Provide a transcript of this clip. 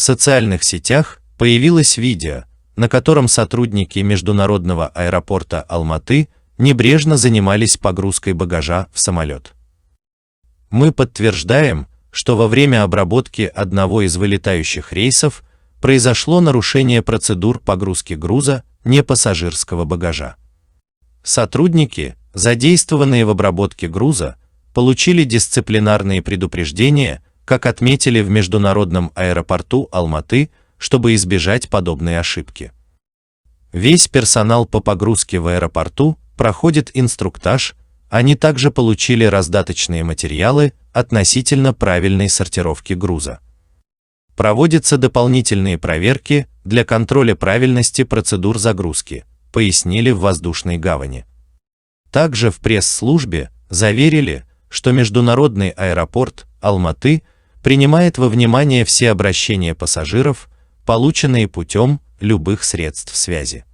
В социальных сетях появилось видео, на котором сотрудники международного аэропорта Алматы небрежно занимались погрузкой багажа в самолет. Мы подтверждаем, что во время обработки одного из вылетающих рейсов произошло нарушение процедур погрузки груза непассажирского багажа. Сотрудники, задействованные в обработке груза, получили дисциплинарные предупреждения, как отметили в международном аэропорту Алматы, чтобы избежать подобной ошибки. Весь персонал по погрузке в аэропорту проходит инструктаж, они также получили раздаточные материалы относительно правильной сортировки груза. Проводятся дополнительные проверки для контроля правильности процедур загрузки, пояснили в воздушной гавани. Также в пресс-службе заверили, что международный аэропорт Алматы принимает во внимание все обращения пассажиров, полученные путем любых средств связи.